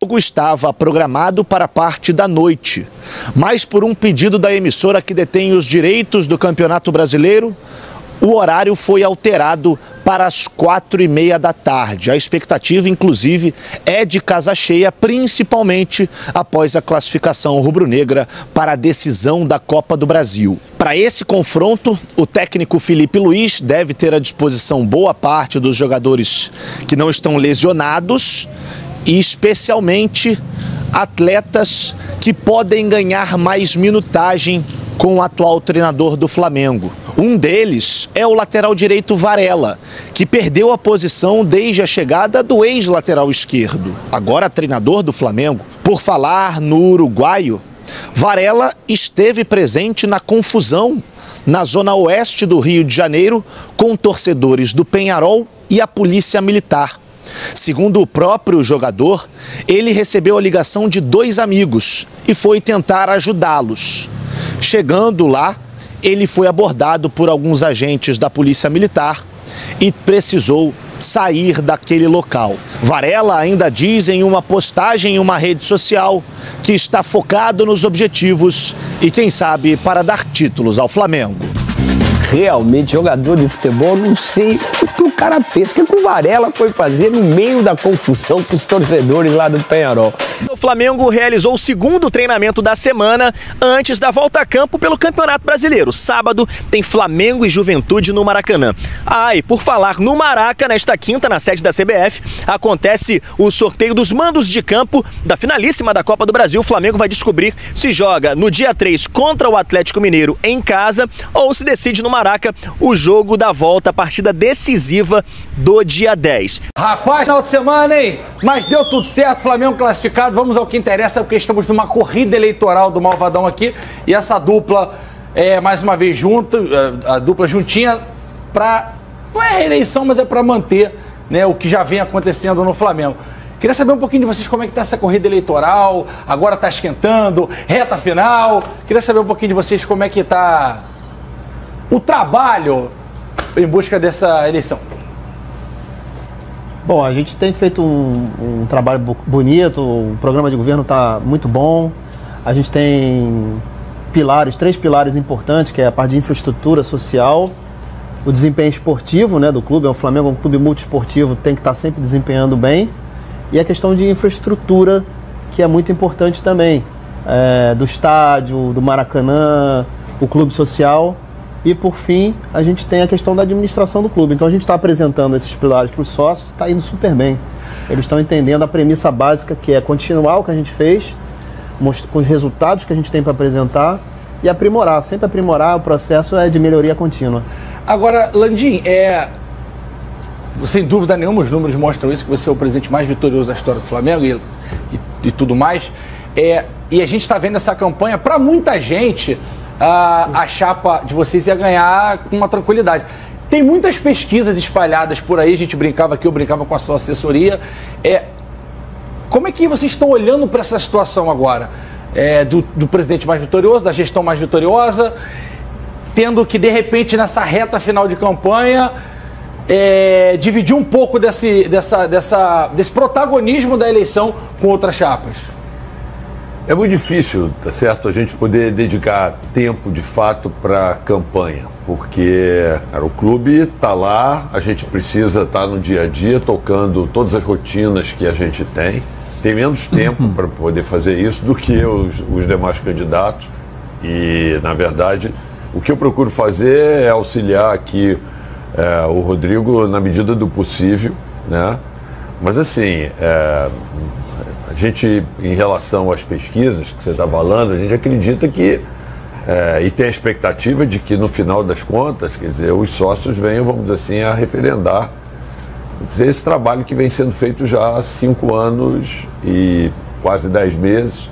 O jogo estava programado para parte da noite, mas por um pedido da emissora que detém os direitos do Campeonato Brasileiro, o horário foi alterado para as 4h30 da tarde. A expectativa, inclusive, é de casa cheia, principalmente após a classificação rubro-negra para a decisão da Copa do Brasil. Para esse confronto, o técnico Felipe Luiz deve ter à disposição boa parte dos jogadores que não estão lesionados e especialmente atletas que podem ganhar mais minutagem com o atual treinador do Flamengo. Um deles é o lateral direito Varela, que perdeu a posição desde a chegada do ex-lateral esquerdo, agora treinador do Flamengo. Por falar no uruguaio, Varela esteve presente na confusão na zona oeste do Rio de Janeiro com torcedores do Peñarol e a polícia militar. Segundo o próprio jogador, ele recebeu a ligação de 2 amigos e foi tentar ajudá-los. Chegando lá, ele foi abordado por alguns agentes da Polícia Militar e precisou sair daquele local. Varela ainda diz em uma postagem em uma rede social que está focado nos objetivos e, quem sabe, para dar títulos ao Flamengo. Realmente, jogador de futebol, não sei o que o cara pensa. O que o Varela foi fazer no meio da confusão com os torcedores lá do Peñarol? O Flamengo realizou o segundo treinamento da semana antes da volta a campo pelo Campeonato Brasileiro. Sábado tem Flamengo e Juventude no Maracanã. E por falar no Maraca, nesta quinta, na sede da CBF, acontece o sorteio dos mandos de campo da finalíssima da Copa do Brasil. O Flamengo vai descobrir se joga no dia 3 contra o Atlético Mineiro em casa ou se decide no Maraca o jogo da volta, a partida decisiva do dia 10. Rapaz, final de semana, hein? Mas deu tudo certo, Flamengo classificado. Vamos ao que interessa, porque estamos numa corrida eleitoral do Malvadão aqui. E essa dupla, mais uma vez junto, a dupla juntinha, não é reeleição, mas é para manter, né, o que já vem acontecendo no Flamengo. Queria saber um pouquinho de vocês como é que está essa corrida eleitoral, agora está esquentando, reta final. Queria saber um pouquinho de vocês como é que está o trabalho em busca dessa eleição. Bom, a gente tem feito um trabalho bonito, o programa de governo está muito bom. A gente tem três pilares importantes, que é a parte de infraestrutura social, o desempenho esportivo, né, do clube. O Flamengo é um clube multiesportivo, tem que estar sempre desempenhando bem. E a questão de infraestrutura, que é muito importante também, do estádio, do Maracanã, o clube social. E, por fim, a gente tem a questão da administração do clube. Então, a gente está apresentando esses pilares para os sócios, está indo super bem. Eles estão entendendo a premissa básica, que é continuar o que a gente fez, com os resultados que a gente tem para apresentar e aprimorar. Sempre aprimorar, o processo é de melhoria contínua. Agora, Landim, sem dúvida nenhuma, os números mostram isso, que você é o presidente mais vitorioso da história do Flamengo e tudo mais. E a gente está vendo essa campanha, para muita gente, a chapa de vocês ia ganhar com uma tranquilidade. Tem muitas pesquisas espalhadas por aí, a gente brincava aqui, eu brincava com a sua assessoria. Como é que vocês estão olhando para essa situação agora? Do presidente mais vitorioso, da gestão mais vitoriosa, tendo que, de repente, nessa reta final de campanha, dividir um pouco desse protagonismo da eleição com outras chapas? É muito difícil, tá certo, a gente poder dedicar tempo de fato para a campanha, porque o clube está lá, a gente precisa estar no dia a dia tocando todas as rotinas que a gente tem menos tempo para poder fazer isso do que os demais candidatos. E, na verdade, o que eu procuro fazer é auxiliar aqui o Rodrigo na medida do possível, né? Mas assim, a gente, em relação às pesquisas que você está falando, a gente acredita que, e tem a expectativa de que no final das contas, quer dizer, os sócios venham, vamos dizer assim, a referendar, dizer, esse trabalho que vem sendo feito já há 5 anos e quase 10 meses,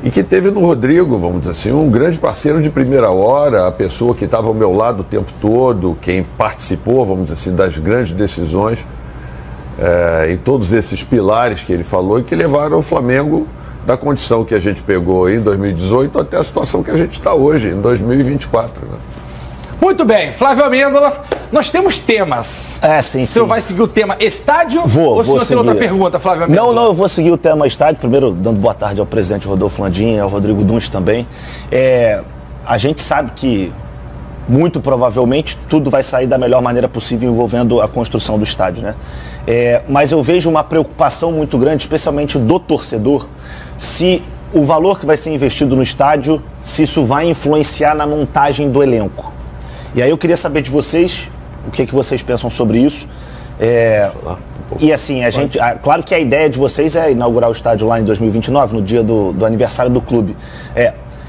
e que teve no Rodrigo, vamos dizer assim, um grande parceiro de primeira hora, a pessoa que estava ao meu lado o tempo todo, quem participou, vamos dizer assim, das grandes decisões, em todos esses pilares que ele falou e que levaram o Flamengo da condição que a gente pegou em 2018 até a situação que a gente está hoje, em 2024. Né? Muito bem, Flávio Amêndola, nós temos temas. Sim, O senhor vai seguir o tema estádio? Vou ou o senhor tem outra pergunta, Flávio Amêndola? Não, eu vou seguir o tema estádio. Primeiro, dando boa tarde ao presidente Rodolfo Landim, ao Rodrigo Duns também. A gente sabe que, muito provavelmente, tudo vai sair da melhor maneira possível envolvendo a construção do estádio, né? Mas eu vejo uma preocupação muito grande, especialmente do torcedor, se o valor que vai ser investido no estádio, se isso vai influenciar na montagem do elenco. E aí eu queria saber de vocês, o que vocês pensam sobre isso. E assim, claro que a ideia de vocês é inaugurar o estádio lá em 2029, no dia do aniversário do clube.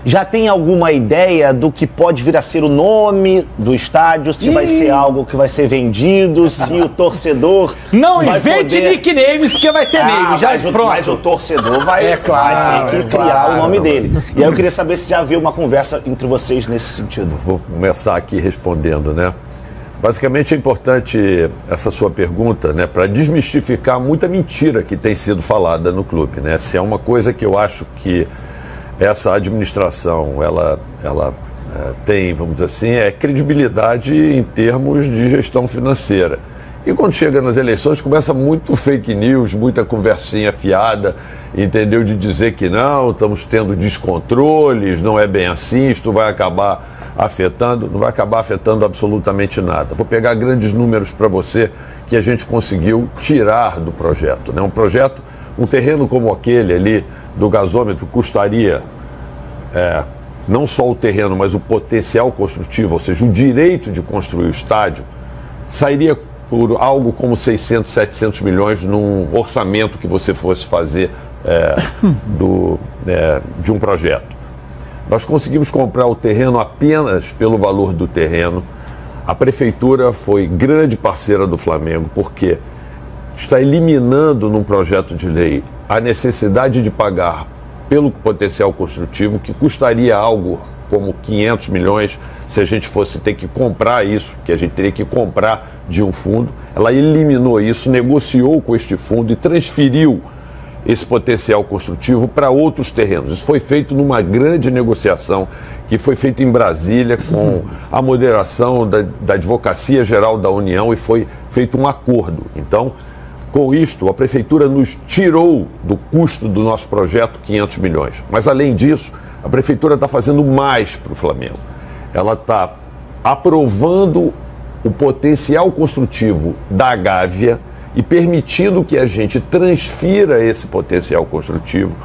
Já tem alguma ideia do que pode vir a ser o nome do estádio? Se vai ser algo que vai ser vendido, se o torcedor... Não invente nicknames, porque vai ter name, mas o torcedor vai ter que criar o nome dele. E aí eu queria saber se já havia uma conversa entre vocês nesse sentido. Vou começar aqui respondendo, né? Basicamente é importante essa sua pergunta, né, para desmistificar muita mentira que tem sido falada no clube, né? Se é uma coisa que eu acho que essa administração, ela tem, vamos dizer assim, credibilidade em termos de gestão financeira. E quando chega nas eleições, começa muito fake news, muita conversinha fiada, entendeu? De dizer que não, estamos tendo descontroles, não é bem assim, isto vai acabar afetando, não vai acabar afetando absolutamente nada. Vou pegar grandes números para você que a gente conseguiu tirar do projeto, né? Um terreno como aquele ali do gasômetro custaria não só o terreno, mas o potencial construtivo, ou seja, o direito de construir o estádio, sairia por algo como 600, 700 milhões num orçamento que você fosse fazer de um projeto. Nós conseguimos comprar o terreno apenas pelo valor do terreno. A prefeitura foi grande parceira do Flamengo, porque está eliminando num projeto de lei a necessidade de pagar pelo potencial construtivo, que custaria algo como 500 milhões se a gente fosse ter que comprar isso, que a gente teria que comprar de um fundo. Ela eliminou isso, negociou com este fundo e transferiu esse potencial construtivo para outros terrenos. Isso foi feito numa grande negociação que foi feita em Brasília com a moderação da Advocacia Geral da União e foi feito um acordo. Então, com isto, a Prefeitura nos tirou do custo do nosso projeto 500 milhões. Mas, além disso, a Prefeitura está fazendo mais para o Flamengo. Ela está aprovando o potencial construtivo da Gávea e permitindo que a gente transfira esse potencial construtivo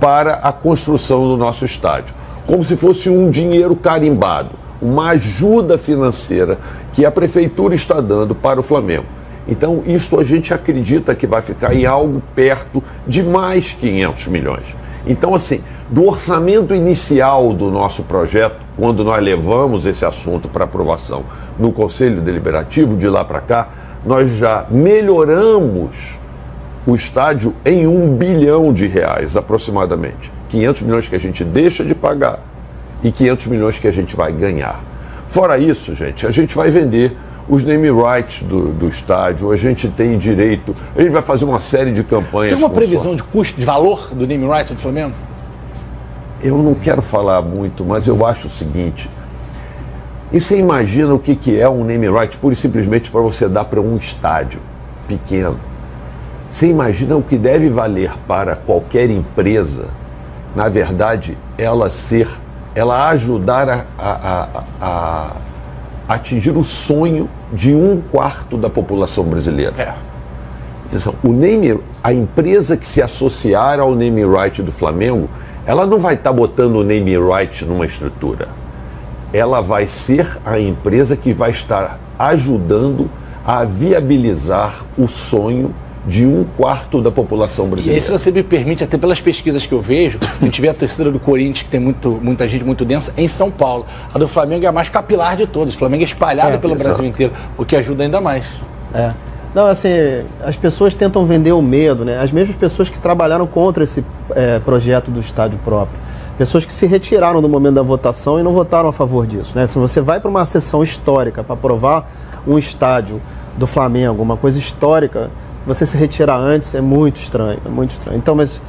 para a construção do nosso estádio. Como se fosse um dinheiro carimbado, uma ajuda financeira que a Prefeitura está dando para o Flamengo. Então, isto a gente acredita que vai ficar em algo perto de mais 500 milhões. Então, assim, do orçamento inicial do nosso projeto, quando nós levamos esse assunto para aprovação no Conselho Deliberativo, de lá para cá, nós já melhoramos o estádio em R$1 bilhão aproximadamente. 500 milhões que a gente deixa de pagar e 500 milhões que a gente vai ganhar. Fora isso, gente, a gente vai vender os name rights do estádio, a gente tem direito, a gente vai fazer uma série de campanhas. Tem uma previsão de custo, de valor do name rights do Flamengo? Eu não quero falar muito, mas eu acho o seguinte, e você imagina o que é um name right pura e simplesmente para você dar para um estádio pequeno. Você imagina o que deve valer para qualquer empresa, na verdade, ela ajudar a atingir o sonho de 1/4 da população brasileira. Atenção, a empresa que se associar ao name right do Flamengo, ela não vai estar botando o name right numa estrutura. Ela vai ser a empresa que vai estar ajudando a viabilizar o sonho de 1/4 da população brasileira. E aí, se você me permite, até pelas pesquisas que eu vejo, a gente vê a torcida do Corinthians, que tem muita gente muito densa, em São Paulo. A do Flamengo é a mais capilar de todas. O Flamengo é espalhado pelo Brasil inteiro, o que ajuda ainda mais. Não, assim, as pessoas tentam vender o medo, né? As mesmas pessoas que trabalharam contra esse projeto do estádio próprio. Pessoas que se retiraram do momento da votação e não votaram a favor disso, né? Se você vai para uma sessão histórica para aprovar um estádio do Flamengo, uma coisa histórica, você se retirar antes é muito estranho, é muito estranho. Então, mas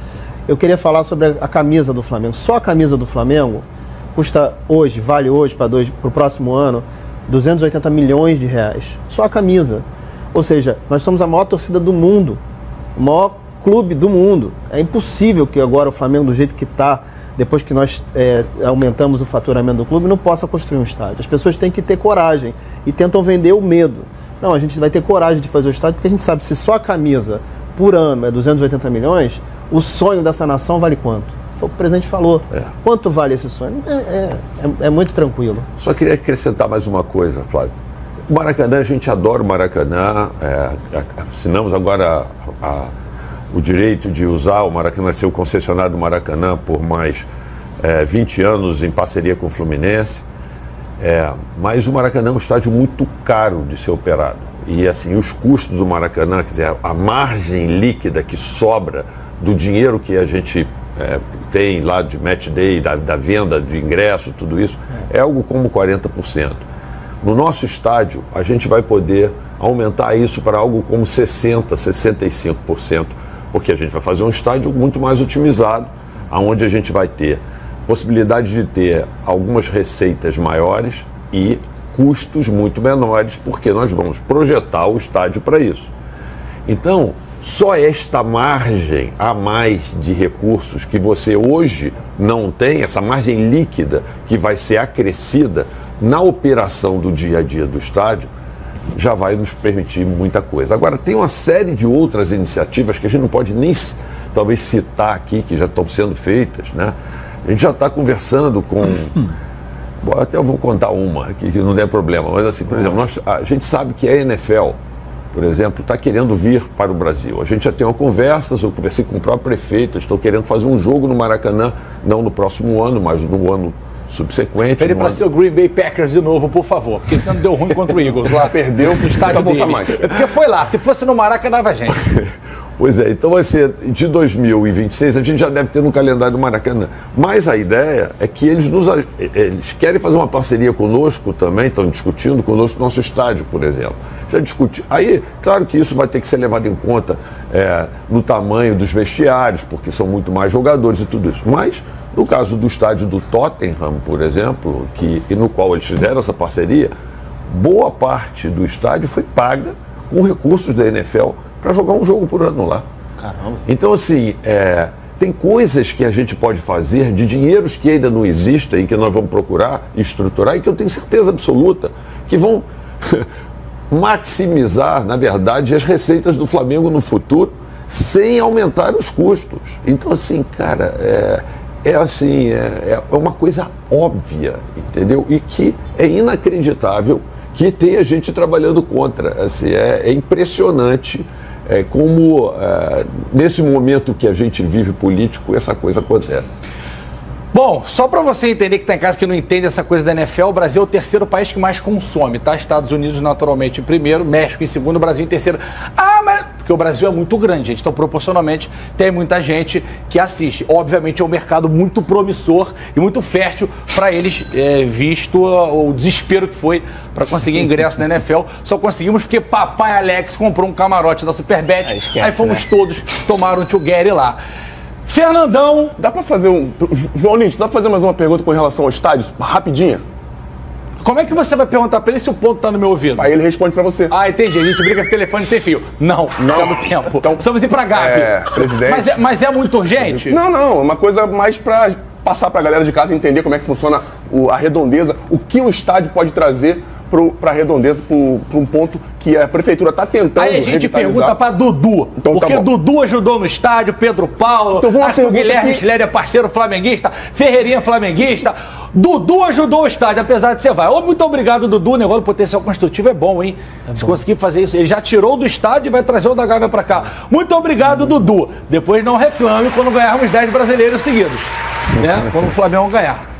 eu queria falar sobre a camisa do Flamengo. Só a camisa do Flamengo custa hoje, vale hoje para o próximo ano, 280 milhões de reais. Só a camisa. Ou seja, nós somos a maior torcida do mundo, o maior clube do mundo. É impossível que agora o Flamengo, do jeito que está, depois que nós aumentamos o faturamento do clube, não possa construir um estádio. As pessoas têm que ter coragem e tentam vender o medo. Não, a gente vai ter coragem de fazer o estádio, porque a gente sabe, se só a camisa por ano é 280 milhões, o sonho dessa nação vale quanto? Foi o que o presidente falou. Quanto vale esse sonho? É muito tranquilo. Só queria acrescentar mais uma coisa, Flávio. O Maracanã, a gente adora o Maracanã, assinamos agora o direito de usar o Maracanã, ser o concessionário do Maracanã por mais 20 anos em parceria com o Fluminense. Mas o Maracanã é um estádio muito caro de ser operado. E assim, os custos do Maracanã, quer dizer, a margem líquida que sobra do dinheiro que a gente tem lá de match day, da venda de ingresso, tudo isso, é algo como 40%. No nosso estádio, a gente vai poder aumentar isso para algo como 60%, 65%, porque a gente vai fazer um estádio muito mais otimizado, onde a gente vai ter possibilidade de ter algumas receitas maiores e custos muito menores, porque nós vamos projetar o estádio para isso. Então, só esta margem a mais de recursos que você hoje não tem, essa margem líquida que vai ser acrescida na operação do dia a dia do estádio, já vai nos permitir muita coisa. Agora, tem uma série de outras iniciativas que a gente não pode nem, talvez, citar aqui, que já estão sendo feitas, né? A gente já está conversando com... Bom, até eu vou contar uma aqui, que não tem problema, mas assim, por exemplo, a gente sabe que a NFL, por exemplo, está querendo vir para o Brasil. A gente já tem uma conversa, eu conversei com o próprio prefeito, eles estão querendo fazer um jogo no Maracanã, não no próximo ano, mas no ano subsequente. Pede para ser o Green Bay Packers de novo, por favor, porque você não deu ruim contra o Eagles lá, perdeu pro estádio deles. É porque foi lá, se fosse no Maracanã, dava gente. Pois é, então vai ser de 2026, a gente já deve ter no calendário do Maracanã. Mas a ideia é que eles querem fazer uma parceria conosco também, estão discutindo conosco o nosso estádio, por exemplo. Já discuti. Aí, claro que isso vai ter que ser levado em conta no tamanho dos vestiários, porque são muito mais jogadores e tudo isso. Mas, no caso do estádio do Tottenham, por exemplo, e no qual eles fizeram essa parceria, boa parte do estádio foi paga com recursos da NFL para jogar um jogo por ano lá. Caramba. Então, assim, tem coisas que a gente pode fazer de dinheiros que ainda não existem, que nós vamos procurar estruturar e que eu tenho certeza absoluta que vão maximizar, na verdade, as receitas do Flamengo no futuro sem aumentar os custos. Então, assim, cara, é uma coisa óbvia, entendeu? E que é inacreditável que tenha gente trabalhando contra. Assim, é impressionante como, nesse momento que a gente vive político, essa coisa acontece. Bom, só para você entender que tá em casa que não entende essa coisa da NFL, o Brasil é o terceiro país que mais consome, tá? Estados Unidos naturalmente em primeiro, México em segundo, o Brasil em terceiro. Ah, mas... Porque o Brasil é muito grande, gente, então proporcionalmente tem muita gente que assiste. Obviamente é um mercado muito promissor e muito fértil para eles, visto o desespero que foi para conseguir ingresso na NFL. Só conseguimos porque papai Alex comprou um camarote da Superbet, aí fomos todos tomar um together lá. Fernandão, dá pra fazer João Lins, dá pra fazer mais uma pergunta com relação ao estádio, rapidinha? Como é que você vai perguntar pra ele se o ponto tá no meu ouvido? Aí ele responde pra você. Ah, entendi. A gente briga com telefone sem fio. Não tempo. Então, precisamos ir pra Gabi. Presidente. Mas é muito urgente? Não, é uma coisa mais pra passar pra galera de casa entender como é que funciona a redondeza, o que o estádio pode trazer para a redondeza, para um ponto que a prefeitura está tentando revitalizar. Aí a gente pergunta para Dudu, então, porque Dudu ajudou no estádio, Pedro Paulo, então, acho que o Guilherme Schler é parceiro flamenguista, Ferreirinha flamenguista, Dudu ajudou o estádio, apesar de ser vai. Muito obrigado, Dudu, o negócio do potencial construtivo é bom, hein? Se conseguir fazer isso, ele já tirou do estádio e vai trazer o da Gávea para cá. Muito obrigado, Dudu. Depois não reclame quando ganharmos 10 brasileiros seguidos, né? Quando o Flamengo ganhar.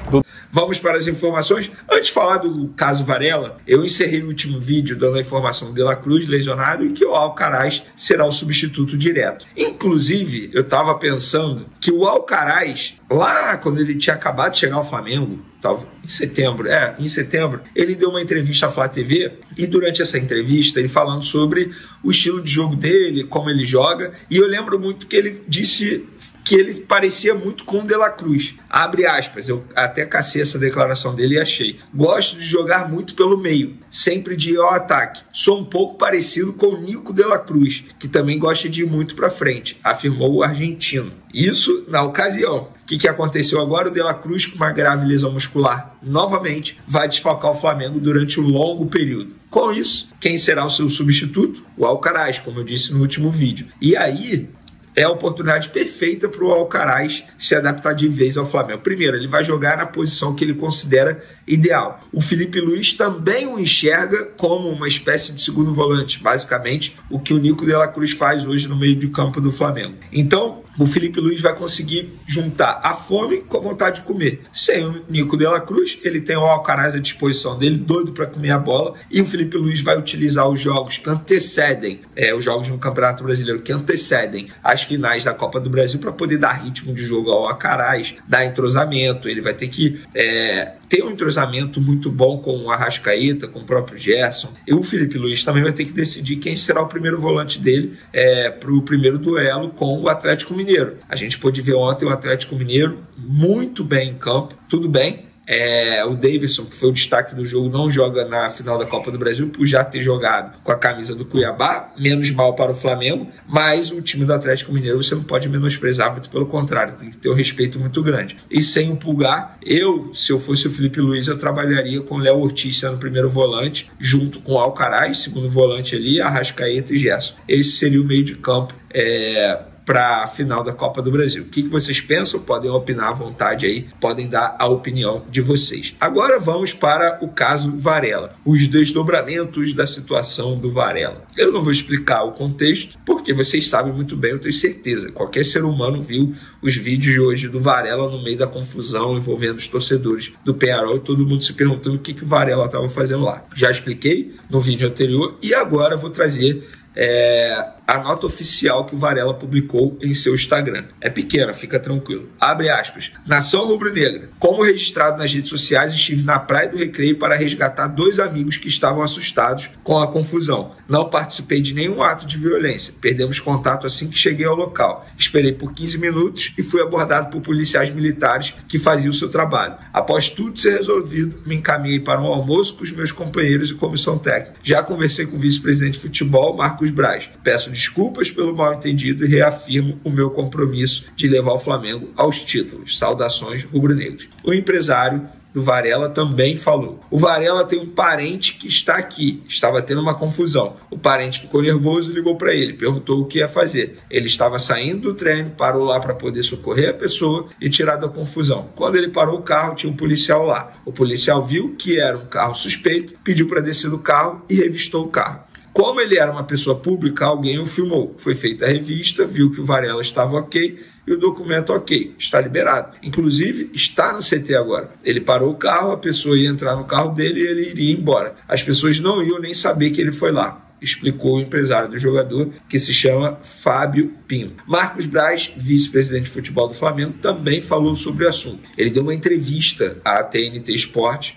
Vamos para as informações. Antes de falar do caso Varela, eu encerrei o último vídeo dando a informação de La Cruz lesionado e que o Alcaraz será o substituto direto. Inclusive, eu estava pensando que o Alcaraz, lá quando ele tinha acabado de chegar ao Flamengo, em setembro, ele deu uma entrevista à Flá TV e durante essa entrevista ele falando sobre o estilo de jogo dele, como ele joga, e eu lembro muito que ele disse que ele parecia muito com o De La Cruz. Abre aspas, eu até cacei essa declaração dele e achei. Gosto de jogar muito pelo meio, sempre de ir ao ataque. Sou um pouco parecido com o Nico De La Cruz, que também gosta de ir muito para frente, afirmou o argentino. Isso na ocasião. O que aconteceu agora? O De La Cruz, com uma grave lesão muscular, novamente vai desfalcar o Flamengo durante um longo período. Com isso, quem será o seu substituto? O Alcaraz, como eu disse no último vídeo. E aí é a oportunidade perfeita para o Alcaraz se adaptar de vez ao Flamengo. Primeiro, ele vai jogar na posição que ele considera ideal. O Felipe Luiz também o enxerga como uma espécie de segundo volante, basicamente o que o Nico De La Cruz faz hoje no meio de campo do Flamengo. Então, o Felipe Luiz vai conseguir juntar a fome com a vontade de comer. Sem o Nico De La Cruz, ele tem o Alcaraz à disposição dele, doido para comer a bola, e o Felipe Luiz vai utilizar os jogos que antecedem, os jogos no Campeonato Brasileiro que antecedem as finais da Copa do Brasil para poder dar ritmo de jogo ao Alcaraz, dar entrosamento. Ele vai ter que ter um entrosamento muito bom com o Arrascaeta, com o próprio Gerson. E o Felipe Luiz também vai ter que decidir quem será o primeiro volante dele para o primeiro duelo com o Atlético Mineiro. A gente pôde ver ontem o Atlético Mineiro muito bem em campo, tudo bem. O Davidson, que foi o destaque do jogo, não joga na final da Copa do Brasil por já ter jogado com a camisa do Cuiabá, menos mal para o Flamengo, mas o time do Atlético Mineiro você não pode menosprezar, muito pelo contrário, tem que ter um respeito muito grande. E sem o Pulgar, se eu fosse o Felipe Luiz, eu trabalharia com o Léo Ortiz sendo o primeiro volante, junto com o Alcaraz, segundo volante ali, Arrascaeta e Gerson. Esse seria o meio de campo para a final da Copa do Brasil. O que vocês pensam? Podem opinar à vontade aí, podem dar a opinião de vocês. Agora vamos para o caso Varela, os desdobramentos da situação do Varela. Eu não vou explicar o contexto, porque vocês sabem muito bem, eu tenho certeza. Qualquer ser humano viu os vídeos de hoje do Varela no meio da confusão envolvendo os torcedores do Peñarol e todo mundo se perguntando o que o Varela estava fazendo lá. Já expliquei no vídeo anterior e agora vou trazer a nota oficial que o Varela publicou em seu Instagram. É pequena, fica tranquilo. Abre aspas. Nação Rubro-Negra. Como registrado nas redes sociais, estive na Praia do Recreio para resgatar 2 amigos que estavam assustados com a confusão. Não participei de nenhum ato de violência. Perdemos contato assim que cheguei ao local. Esperei por 15 minutos e fui abordado por policiais militares que faziam o seu trabalho. Após tudo ser resolvido, me encaminhei para um almoço com os meus companheiros e comissão técnica. Já conversei com o vice-presidente de futebol, Marcos Braz. Peço desculpas pelo mal-entendido e reafirmo o meu compromisso de levar o Flamengo aos títulos. Saudações rubro-negras. O empresário do Varela também falou. O Varela tem um parente que está aqui. Estava tendo uma confusão. O parente ficou nervoso e ligou para ele. Perguntou o que ia fazer. Ele estava saindo do treino, parou lá para poder socorrer a pessoa e tirar da confusão. Quando ele parou o carro, tinha um policial lá. O policial viu que era um carro suspeito, pediu para descer do carro e revistou o carro. Como ele era uma pessoa pública, alguém o filmou. Foi feita a revista, viu que o Varela estava ok e o documento ok, está liberado. Inclusive, está no CT agora. Ele parou o carro, a pessoa ia entrar no carro dele e ele iria embora. As pessoas não iam nem saber que ele foi lá, explicou o empresário do jogador, que se chama Fábio Pinho. Marcos Braz, vice-presidente de futebol do Flamengo, também falou sobre o assunto. Ele deu uma entrevista à TNT Sport,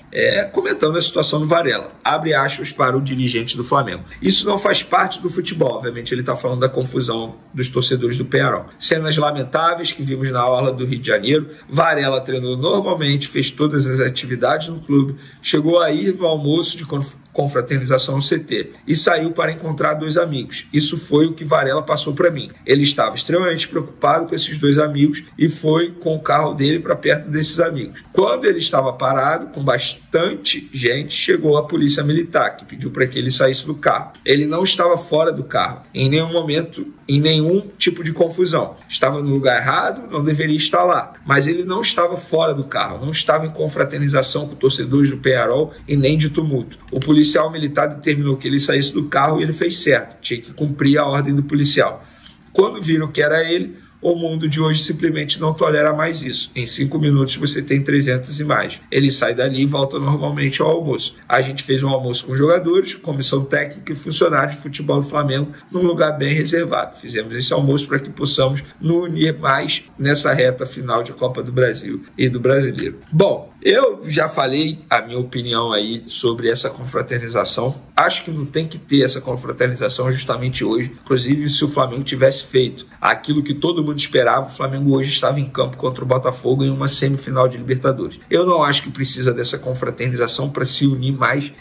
comentando a situação do Varela. Abre aspas para o dirigente do Flamengo. Isso não faz parte do futebol. Obviamente ele está falando da confusão dos torcedores do Peñarol. Cenas lamentáveis que vimos na orla do Rio de Janeiro. Varela treinou normalmente, fez todas as atividades no clube, chegou a ir no almoço de confraternização no CT e saiu para encontrar 2 amigos. Isso foi o que Varela passou para mim. Ele estava extremamente preocupado com esses 2 amigos e foi com o carro dele para perto desses amigos. Quando ele estava parado, com bastante gente, chegou a polícia militar, que pediu para que ele saísse do carro. Ele não estava fora do carro, em nenhum momento, em nenhum tipo de confusão. Estava no lugar errado, não deveria estar lá. Mas ele não estava fora do carro, não estava em confraternização com torcedores do Peñarol e nem de tumulto. O policial militar determinou que ele saísse do carro e ele fez certo, tinha que cumprir a ordem do policial. Quando viram que era ele, o mundo de hoje simplesmente não tolera mais isso. Em 5 minutos você tem 300 imagens. Ele sai dali e volta normalmente ao almoço. A gente fez um almoço com jogadores, comissão técnica e funcionários de futebol do Flamengo num lugar bem reservado. Fizemos esse almoço para que possamos nos unir mais nessa reta final de Copa do Brasil e do Brasileiro. Bom, Eu já falei a minha opinião aí sobre essa confraternização. Acho que não tem que ter essa confraternização justamente hoje. Inclusive, se o Flamengo tivesse feito aquilo que todo mundo esperava, o Flamengo hoje estava em campo contra o Botafogo em uma semifinal de Libertadores. Eu não acho que precisa dessa confraternização para se unir mais.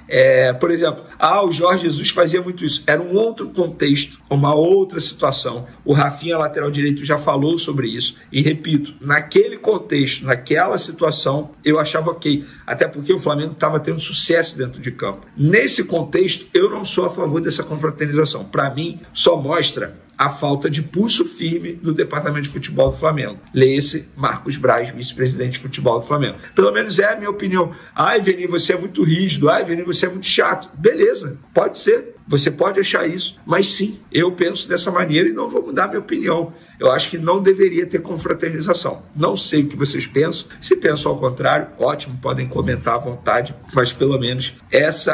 Por exemplo, o Jorge Jesus fazia muito isso. Era um outro contexto, uma outra situação. O Rafinha, lateral direito, já falou sobre isso. E repito, naquele contexto, naquela situação, eu achava ok. Até porque o Flamengo estava tendo sucesso dentro de campo. Nesse contexto, eu não sou a favor dessa confraternização. Para mim, só mostra a falta de pulso firme do Departamento de Futebol do Flamengo. Leia-se Marcos Braz, vice-presidente de futebol do Flamengo. Pelo menos é a minha opinião. Veni, você é muito rígido. Veni, você é muito chato. Beleza, pode ser. Você pode achar isso, mas sim, eu penso dessa maneira e não vou mudar minha opinião. Eu acho que não deveria ter confraternização. Não sei o que vocês pensam. Se pensam ao contrário, ótimo, podem comentar à vontade, mas pelo menos essa